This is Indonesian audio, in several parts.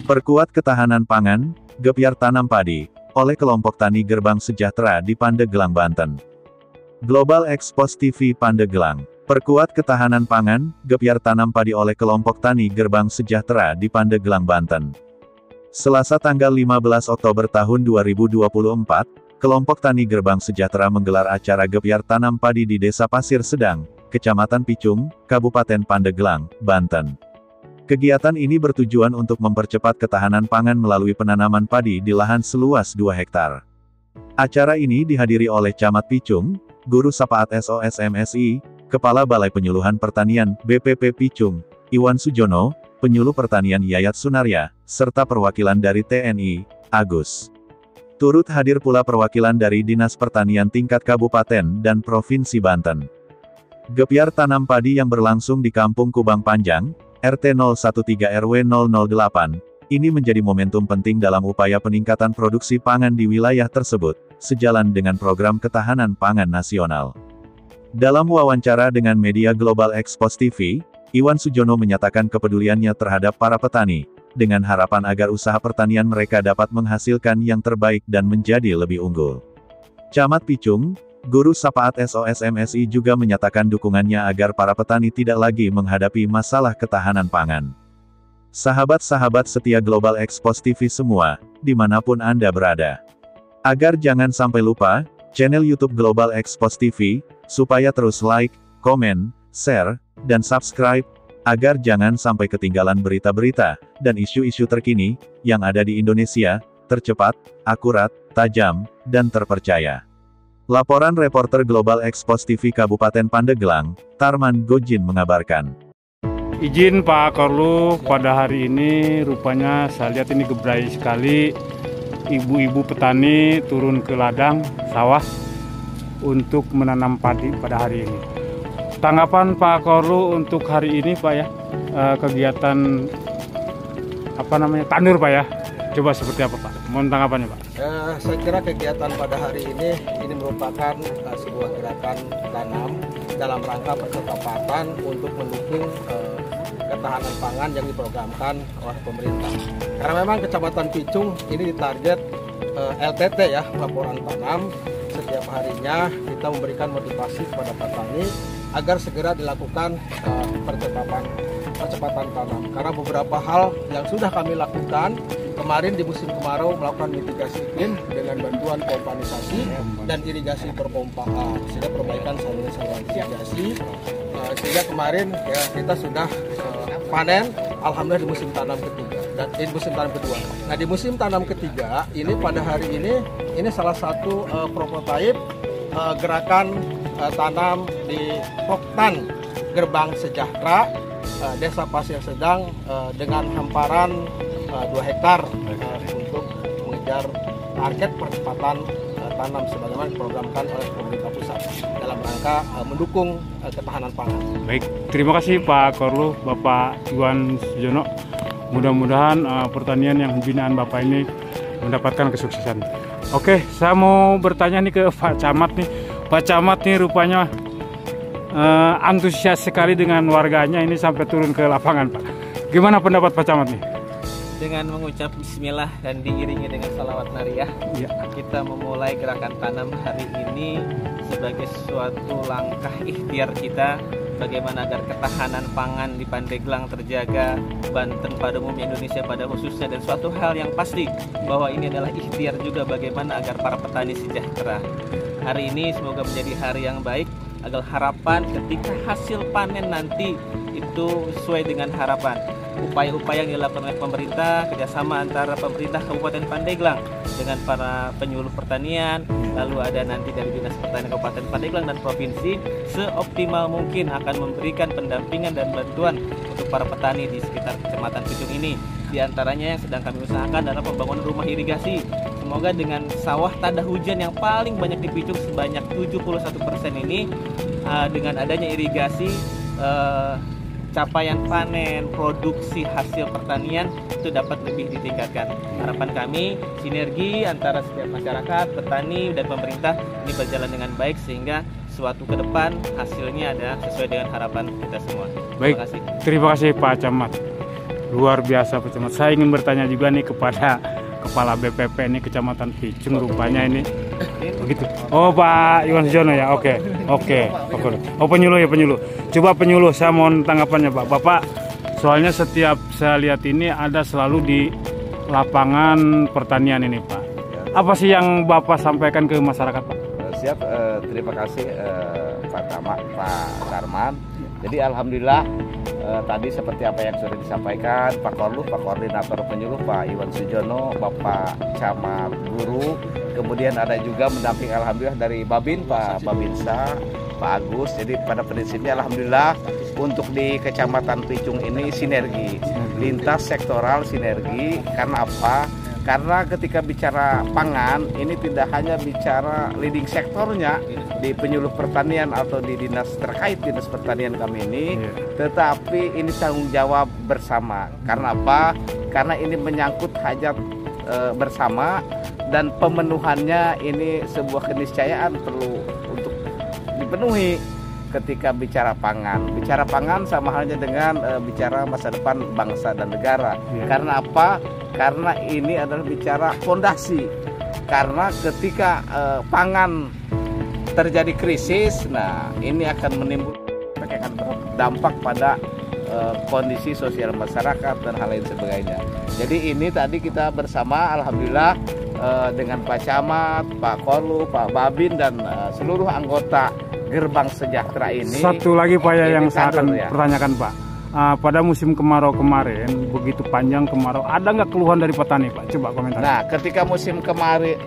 Perkuat ketahanan pangan, gebyar tanam padi, oleh kelompok tani Gerbang Sejahtera di Pandeglang, Banten. Global Expos TV Pandeglang. Perkuat ketahanan pangan, gebyar tanam padi oleh kelompok tani Gerbang Sejahtera di Pandeglang, Banten. Selasa tanggal 15 Oktober tahun 2024, kelompok tani Gerbang Sejahtera menggelar acara gebyar tanam padi di Desa Pasir Sedang, Kecamatan Picung, Kabupaten Pandeglang, Banten. Kegiatan ini bertujuan untuk mempercepat ketahanan pangan melalui penanaman padi di lahan seluas 2 hektar. Acara ini dihadiri oleh Camat Picung, Guru Sapaat SOSMSI, Kepala Balai Penyuluhan Pertanian, BPP Picung, Iwan Sujono, Penyuluh Pertanian Yayat Sunarya, serta perwakilan dari TNI, Agus. Turut hadir pula perwakilan dari Dinas Pertanian tingkat Kabupaten dan Provinsi Banten. Gebyar tanam padi yang berlangsung di Kampung Kubang Panjang, RT 013 RW 008, ini menjadi momentum penting dalam upaya peningkatan produksi pangan di wilayah tersebut, sejalan dengan program ketahanan pangan nasional. Dalam wawancara dengan media Global Expos TV, Iwan Sujono menyatakan kepeduliannya terhadap para petani, dengan harapan agar usaha pertanian mereka dapat menghasilkan yang terbaik dan menjadi lebih unggul. Camat Picung, Guru Sapaat SOSMSI juga menyatakan dukungannya agar para petani tidak lagi menghadapi masalah ketahanan pangan. Sahabat-sahabat setia Global Expos TV semua, dimanapun Anda berada. Agar jangan sampai lupa, channel YouTube Global Expos TV, supaya terus like, komen, share, dan subscribe, agar jangan sampai ketinggalan berita-berita, dan isu-isu terkini, yang ada di Indonesia, tercepat, akurat, tajam, dan terpercaya. Laporan reporter Global Expos TV Kabupaten Pandeglang, Tarman Gojin mengabarkan. Izin Pak Korlu, pada hari ini rupanya saya lihat ini gebrai sekali. Ibu-ibu petani turun ke ladang sawah untuk menanam padi pada hari ini. Tanggapan Pak Korlu untuk hari ini Pak ya, kegiatan tandur Pak ya, coba seperti apa Pak? Mohon tanggapannya Pak. Saya kira kegiatan pada hari ini merupakan sebuah gerakan tanam dalam rangka percepatan untuk mendukung ketahanan pangan yang diprogramkan oleh pemerintah. Karena memang Kecamatan Picung ini ditarget LTT ya, laporan tanam. Setiap harinya kita memberikan motivasi kepada petani agar segera dilakukan percepatan tanam. Karena beberapa hal yang sudah kami lakukan kemarin di musim kemarau melakukan mitigasi iklim dengan bantuan pompanisasi dan irigasi berpompaan, sehingga perbaikan saluran irigasi, sehingga kemarin ya, kita sudah panen alhamdulillah di musim tanam ketiga dan di musim tanam kedua. Nah di musim tanam ketiga ini pada hari ini salah satu prototipe gerakan tanam di Poktan Gerbang Sejahtera Desa Pasir Sedang dengan hamparan 2 hektar untuk mengejar target percepatan tanam sebagaimana diprogramkan oleh pemerintah pusat dalam rangka mendukung ketahanan pangan. Baik, terima kasih Pak Korlu, Bapak Iwan Sujono. Mudah-mudahan pertanian yang binaan Bapak ini mendapatkan kesuksesan. Oke, saya mau bertanya nih ke Pak Camat nih. Pak Camat nih rupanya antusias sekali dengan warganya ini sampai turun ke lapangan Pak. Gimana pendapat Pak Camat nih? Dengan mengucap bismillah dan diiringi dengan salawat nariyah, kita memulai gerakan tanam hari ini sebagai suatu langkah ikhtiar kita bagaimana agar ketahanan pangan di Pandeglang terjaga, Banten pada umumnya, Indonesia pada khususnya, dan suatu hal yang pasti bahwa ini adalah ikhtiar juga bagaimana agar para petani sejahtera. Hari ini semoga menjadi hari yang baik agar harapan ketika hasil panen nanti itu sesuai dengan harapan. Upaya-upaya yang dilakukan oleh pemerintah, kerjasama antara pemerintah Kabupaten Pandeglang dengan para penyuluh pertanian, lalu ada nanti dari Dinas Pertanian Kabupaten Pandeglang dan Provinsi, seoptimal mungkin akan memberikan pendampingan dan bantuan untuk para petani di sekitar Kecamatan Picung ini. Di antaranya yang sedang kami usahakan adalah pembangunan rumah irigasi. Semoga dengan sawah tanda hujan yang paling banyak di Picung sebanyak 71% ini, dengan adanya irigasi, capaian panen, produksi hasil pertanian itu dapat lebih ditingkatkan. Harapan kami, sinergi antara setiap masyarakat, petani, dan pemerintah ini berjalan dengan baik sehingga suatu ke depan hasilnya ada sesuai dengan harapan kita semua. Baik, terima kasih Pak Camat. Luar biasa Pak Camat. Saya ingin bertanya juga nih kepada Kepala BPP ini Kecamatan Picung, rupanya ini begitu. Oh Pak Iwan Sujono ya, oke. Oh penyuluh ya, penyuluh. Coba penyuluh, saya mohon tanggapannya Pak. Bapak, soalnya setiap saya lihat ini ada selalu di lapangan pertanian ini Pak. Apa sih yang Bapak sampaikan ke masyarakat Pak? Siap, terima kasih Pak Darman. Jadi alhamdulillah tadi seperti apa yang sudah disampaikan Pak Korlu, Pak Koordinator Penyuluh, Pak Iwan Sujono, Bapak Camat Guru, kemudian ada juga mendamping alhamdulillah dari Babin, Pak Babinsa, Pak Agus. Jadi pada prinsipnya alhamdulillah untuk di Kecamatan Picung ini sinergi, lintas sektoral sinergi. Karena apa? Karena ketika bicara pangan ini tidak hanya bicara leading sektornya di penyuluh pertanian atau di dinas terkait dinas pertanian kami ini, tetapi ini tanggung jawab bersama. Karena apa? Karena ini menyangkut hajat bersama dan pemenuhannya ini sebuah keniscayaan perlu untuk dipenuhi ketika bicara pangan. Bicara pangan sama halnya dengan bicara masa depan bangsa dan negara. Karena apa? Karena ini adalah bicara fondasi. Karena ketika pangan terjadi krisis, nah ini akan menimbulkan dampak pada kondisi sosial masyarakat dan hal lain sebagainya. Jadi ini tadi kita bersama alhamdulillah dengan Pak Camat, Pak Korlu, Pak Babin dan seluruh anggota Gerbang Sejahtera ini. Satu lagi Pak yang saya akan pertanyakan Pak. Pada musim kemarau kemarin, begitu panjang kemarau, ada nggak keluhan dari petani Pak? Coba komentar. Nah, ketika musim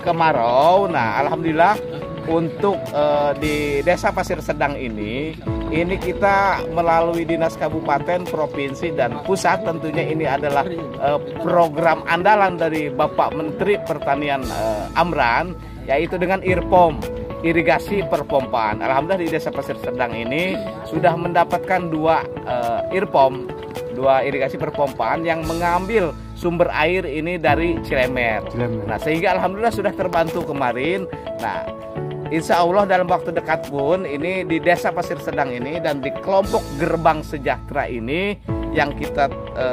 kemarau, nah alhamdulillah untuk di Desa Pasir Sedang ini kita melalui Dinas Kabupaten, Provinsi dan Pusat, tentunya ini adalah program andalan dari Bapak Menteri Pertanian Amran, yaitu dengan IRPOM, irigasi perpompaan. Alhamdulillah di Desa Pasir Sedang ini sudah mendapatkan dua IRPOM, dua irigasi perpompaan yang mengambil sumber air ini dari Cilemer. Nah, sehingga alhamdulillah sudah terbantu kemarin. Nah, insya Allah dalam waktu dekat pun ini di Desa Pasir Sedang ini dan di kelompok Gerbang Sejahtera ini yang kita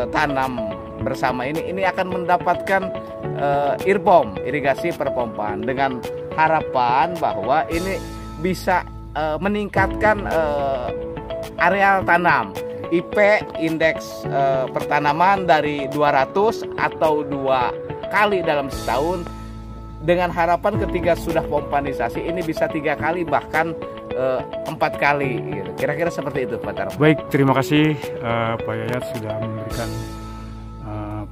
tanam bersama ini akan mendapatkan IRPOM, irigasi perpompaan, dengan harapan bahwa ini bisa meningkatkan areal tanam, IP indeks pertanaman dari 200 atau 2 kali dalam setahun, dengan harapan ketika sudah pompanisasi ini bisa 3 kali bahkan 4 kali gitu. Kira-kira seperti itu Pak Tarman. Baik, terima kasih Pak Yayat sudah memberikan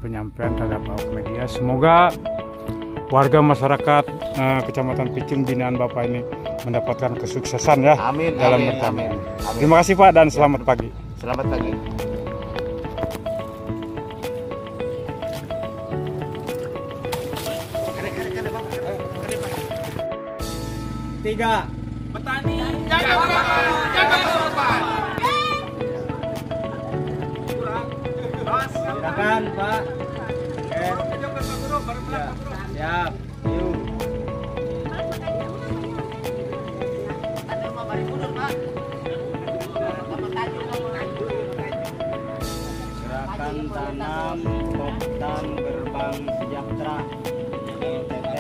penyampaian terhadap media. Semoga warga masyarakat Kecamatan Picung binaan Bapak ini mendapatkan kesuksesan ya. Amin, dalam amin, bertanian. amin. Terima kasih Pak dan selamat pagi. Selamat pagi. Tiga. Petani jaga pangan, jaga pasokan. Silakan Pak. Siap. Yuk. Gerakan tanam dan Gerbang Sejahtera LTT.